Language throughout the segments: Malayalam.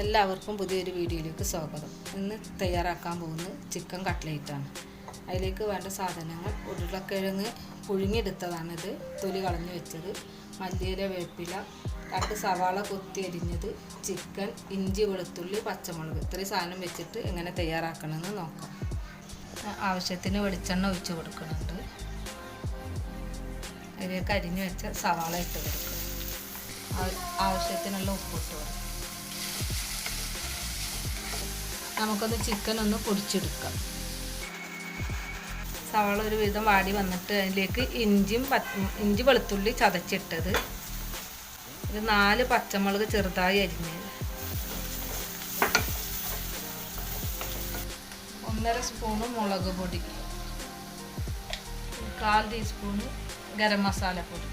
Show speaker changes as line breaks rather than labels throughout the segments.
എല്ലാവർക്കും പുതിയൊരു വീഡിയോയിലേക്ക് സ്വാഗതം. ഇന്ന് തയ്യാറാക്കാൻ പോകുന്നത് ചിക്കൻ കട്ട്ലേറ്റാണ്. അതിലേക്ക് വേണ്ട സാധനങ്ങൾ: ഉരുളക്കിഴങ്ങ് പുഴുങ്ങിയെടുത്തതാണിത്, തൊലി കളഞ്ഞു വെച്ചത്, മല്ലിയില, വേപ്പില, 2 സവാള കൊത്തി അരിഞ്ഞത്, ചിക്കൻ, ഇഞ്ചി, വെളുത്തുള്ളി, പച്ചമുളക്. ഇത്രയും സാധനം വെച്ചിട്ട് എങ്ങനെ തയ്യാറാക്കണമെന്ന് നോക്കാം. ആവശ്യത്തിന് വെളിച്ചെണ്ണ ഒഴിച്ച് കൊടുക്കുന്നുണ്ട്. അതിലേക്ക് അരിഞ്ഞു വെച്ച സവാള ഇട്ട് കൊടുക്കുക. ആവശ്യത്തിനുള്ള ഉപ്പിട്ട് കൊടുക്കുക. നമുക്കൊന്ന് ചിക്കൻ ഒന്ന് പൊടിച്ചെടുക്കാം. സവാള ഒരു വിധം വാടി വന്നിട്ട് അതിലേക്ക് ഇഞ്ചി വെളുത്തുള്ളി ചതച്ചിട്ടത്, ഒരു 4 പച്ചമുളക് ചെറുതായി അരിഞ്ഞത്, 1.5 സ്പൂണ് മുളക് പൊടി, 1/4 ടീസ്പൂണ് ഗരം മസാലപ്പൊടി,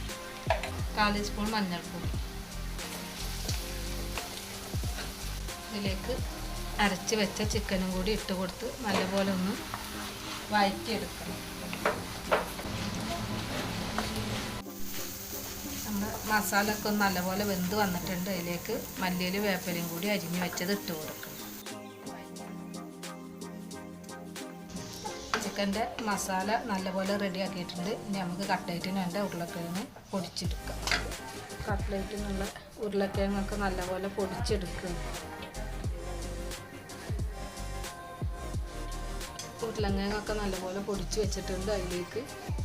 1/4 ടീസ്പൂൺ മഞ്ഞൾപ്പൊടി. ഇതിലേക്ക് അരച്ച് വെച്ച ചിക്കനും കൂടി ഇട്ട് കൊടുത്ത് നല്ലപോലെ ഒന്ന് വഴറ്റിയെടുക്കണം. നമ്മുടെ മസാല ഒക്കെ ഒന്ന് നല്ലപോലെ വെന്ത് വന്നിട്ടുണ്ട്. അതിലേക്ക് മല്ലിയിലും വേപ്പിലയും കൂടി അരിഞ്ഞ് വെച്ചത് ഇട്ട് കൊടുക്കണം. ചിക്കൻ്റെ മസാല നല്ലപോലെ റെഡിയാക്കിയിട്ടുണ്ട്. ഇനി നമുക്ക് കട്ട്ലേറ്റിന് വേണ്ട ഉരുളക്കിഴങ്ങ് പൊടിച്ചെടുക്കാം. കട്ട്ലേറ്റിനുള്ള ഉരുളക്കിഴങ്ങൊക്കെ നല്ലപോലെ പൊടിച്ചെടുക്കുക. ഉരുളക്കിഴങ്ങൊക്കെ നല്ലപോലെ പൊടിച്ച് വെച്ചിട്ടുണ്ട്. അതിലേക്ക്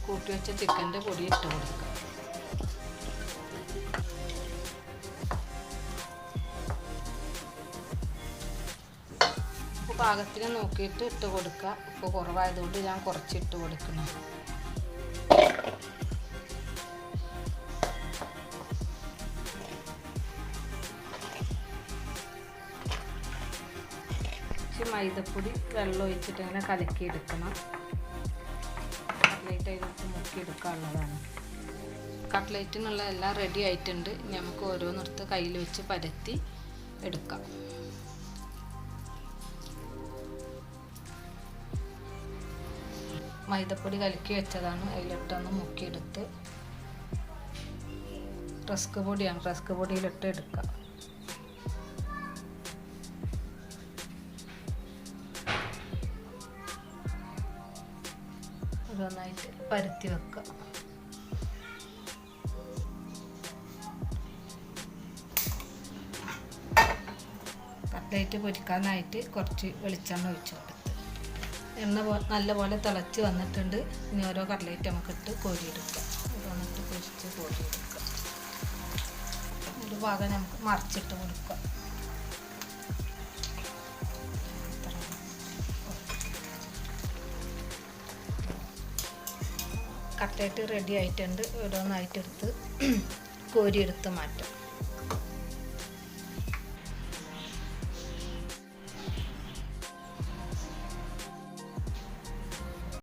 കൂട്ടി വെച്ച ചിക്കൻ്റെ പൊടി ഇട്ട് കൊടുക്കുക. ഉപ്പ് പാകത്തിന് നോക്കിയിട്ട് ഇട്ട് കൊടുക്കുക. ഉപ്പ് കുറവായതുകൊണ്ട് ഞാൻ കുറച്ചിട്ട് കൊടുക്കണം. മൈദപ്പൊടി വെള്ളം ഒഴിച്ചിട്ട് ഇങ്ങനെ കലക്കിയെടുക്കണം. കട്ട്ലേറ്റ് അതിനകത്ത് മുക്കിയെടുക്കാനുള്ളതാണ്. കട്ട്ലേറ്റിനുള്ള എല്ലാം റെഡി ആയിട്ടുണ്ട്. ഇനി നമുക്ക് ഓരോന്നെടുത്ത് കയ്യിൽ വെച്ച് പരത്തി എടുക്കാം. മൈദപ്പൊടി കലക്കി വെച്ചതാണ്, അതിലിട്ടൊന്ന് മുക്കിയെടുത്ത്, റസ്ക് പൊടിയാണ്, റസ്ക് പൊടിയിലിട്ട് എടുക്കാം. ഓരോന്നായിട്ട് പരത്തി വെക്കുക. കട്ട്ലേറ്റ് പൊരിക്കാനായിട്ട് കുറച്ച് വെളിച്ചെണ്ണ ഒഴിച്ചു കൊടുത്ത് എണ്ണ നല്ലപോലെ തിളച്ച് വന്നിട്ടുണ്ട്. ഇനി ഓരോ കട്ട്ലേറ്റ് നമുക്കിട്ട് കോരിയെടുക്കാം. ഓരോന്നിട്ട് പൊരിച്ച് കോരിയെടുക്കാം. ഒരു ഭാഗം നമുക്ക് മറിച്ചിട്ട് കൊടുക്കാം. കട്ട്ലേറ്റ് റെഡി ആയിട്ടുണ്ട്. ഓരോന്നായിട്ടെടുത്ത് കോരിയെടുത്ത് മാറ്റാം.